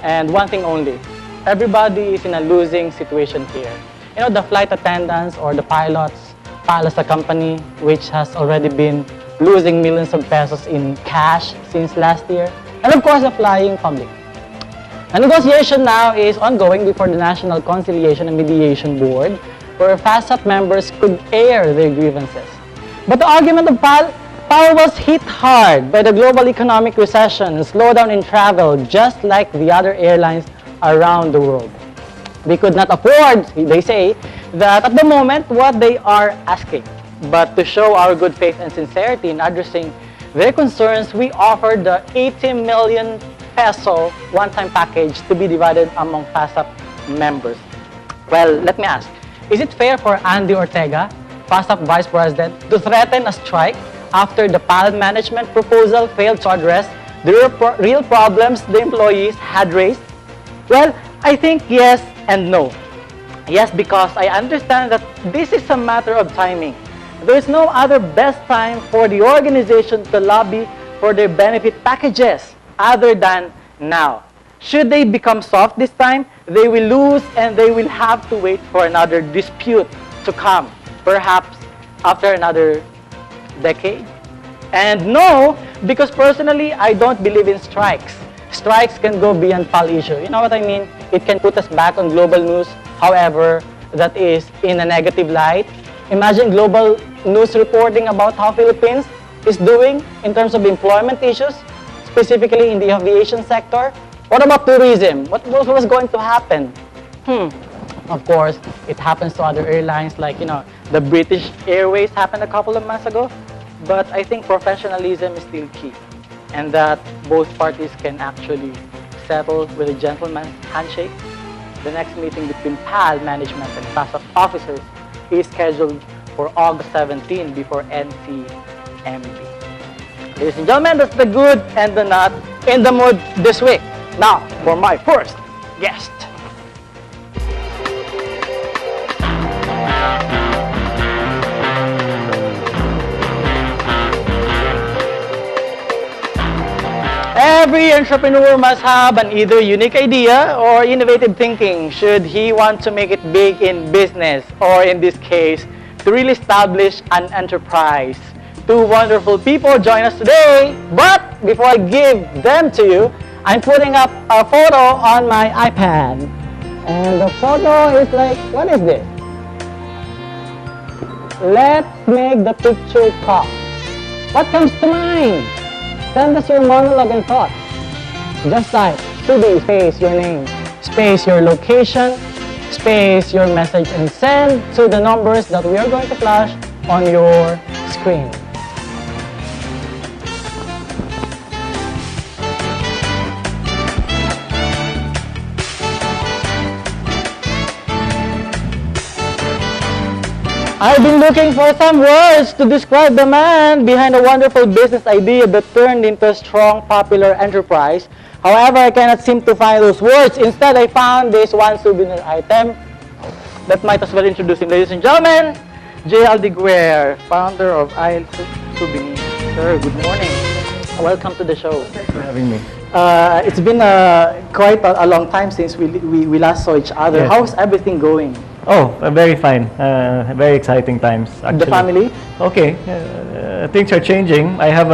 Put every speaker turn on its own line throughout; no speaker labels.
And one thing only, everybody is in a losing situation here. You know, the flight attendants or the pilots, the company, which has already been losing millions of pesos in cash since last year. And of course, the flying public. The negotiation now is ongoing before the National Conciliation and Mediation Board, where FASAP members could air their grievances. But the argument of PAL was hit hard by the global economic recession and slowdown in travel, just like the other airlines around the world. They could not afford, they say, that at the moment what they are asking. But to show our good faith and sincerity in addressing their concerns, we offered the 80 million peso one-time package to be divided among FASAP members. Well, let me ask, is it fair for Andy Ortega, FASAP Vice President, to threaten a strike after the PAL management proposal failed to address the real problems the employees had raised? Well, I think yes and no. Yes, because I understand that this is a matter of timing. There is no other best time for the organization to lobby for their benefit packages other than now. Should they become soft this time, they will lose and they will have to wait for another dispute to come, perhaps after another decade. And no, because personally, I don't believe in strikes. Strikes can go beyond PAL issue. You know what I mean? It can put us back on global news, however, that is in a negative light. Imagine global news reporting about how Philippines is doing in terms of employment issues, specifically in the aviation sector. What about tourism? What was going to happen? Of course, it happens to other airlines like, you know, the British Airways happened a couple of months ago. But I think professionalism is still key, and that both parties can actually settle with a gentleman's handshake. The next meeting between PAL management and FASAP officers is scheduled for August 17 before NCMB. Ladies and gentlemen, that's the good and the not in the mood this week. Now, for my first guest. Every entrepreneur must have an either unique idea or innovative thinking should he want to make it big in business, or in this case, to really establish an enterprise. Two wonderful people join us today, but before I give them to you, I'm putting up a photo on my iPad. And the photo is like, what is this? Let's make the picture talk. What comes to mind? Send us your monologue and thoughts. Just type Subi space your name, space your location, space your message, and send to the numbers that we are going to flash on your screen. I've been looking for some words to describe the man behind a wonderful business idea that turned into a strong, popular enterprise. However, I cannot seem to find those words. Instead, I found this one souvenir item that might as well introduce him. Ladies and gentlemen, J. Aldiguer, founder of IL Souvenir. Sir, good morning. Welcome to the show.
Thanks for having me.
It's been quite a long time since we last saw each other.
Yes.
How's everything going?
Oh, very fine. Very exciting times, actually.
The family?
Okay. Things are changing. I have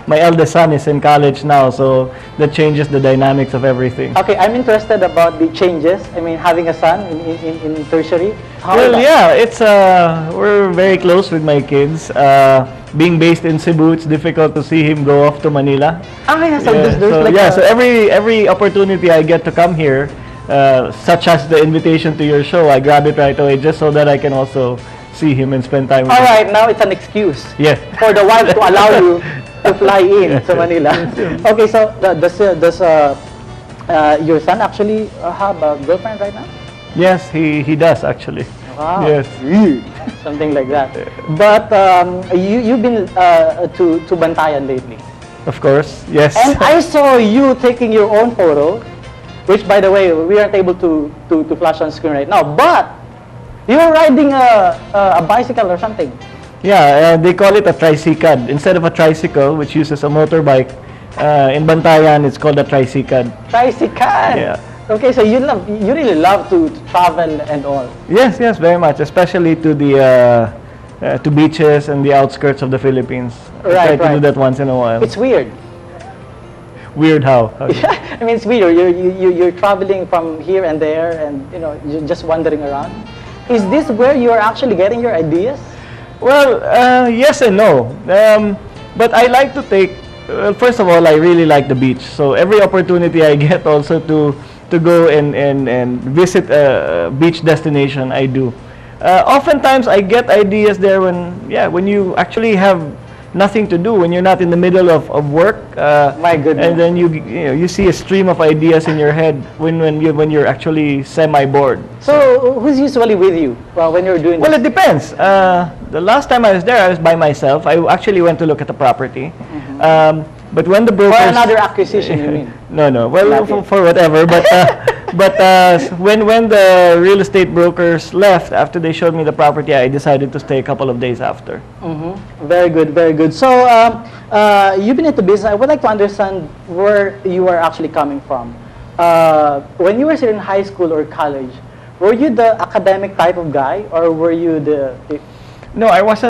my eldest son is in college now, so that changes the dynamics of everything.
Okay, I'm interested about the changes. I mean, having a son in tertiary. How
Well, yeah, it's we're very close with my kids. Being based in Cebu, it's difficult to see him go off to Manila.
Yeah, so
Yeah,
there's
so,
like
yeah, so every opportunity I get to come here, such as the invitation to your show, I grab it right away just so that I can also see him and spend time with him.
all right, now it's an excuse
Yes.
for the wife to allow you to fly in to Manila. Okay, so does your son actually have a girlfriend right now?
Yes, he does actually.
Wow.
Yes.
Something like that. But you've been to Bantayan lately.
Of course, yes.
And I saw you taking your own photo, which, by the way, we aren't able to flash on screen right now. But you were riding a bicycle or something.
Yeah, they call it a tricycad. Instead of a tricycle, which uses a motorbike In Bantayan, it's called a tricycad.
Tricycad.
Yeah.
Okay, so you really love to travel and all.
Yes, yes, very much, especially to the to beaches and the outskirts of the Philippines. I try to do that once in a while.
It's weird.
Weird how?
I mean, it's weird. You're traveling from here and there, and you're just wandering around. Is this where you are actually getting your ideas?
Well, yes and no. But I like to take. Well, first of all, I really like the beach. So every opportunity I get also to go and visit a beach destination, I do. Oftentimes I get ideas there when you actually have nothing to do, when you're not in the middle of work.
My goodness.
And then you see a stream of ideas in your head when you're actually semi-bored.
So who's usually with you when you're doing
Well,
this?
it depends. The last time I was there, I was by myself. I actually went to look at the property. But when the brokers...
For another acquisition, you mean?
No. Well, for whatever. But when the real estate brokers left, after they showed me the property, I decided to stay a couple of days after.
Very good, very good. So you've been into business. I would like to understand where you are actually coming from. When you were still in high school or college, were you the academic type of guy, or were you the...
No, I wasn't.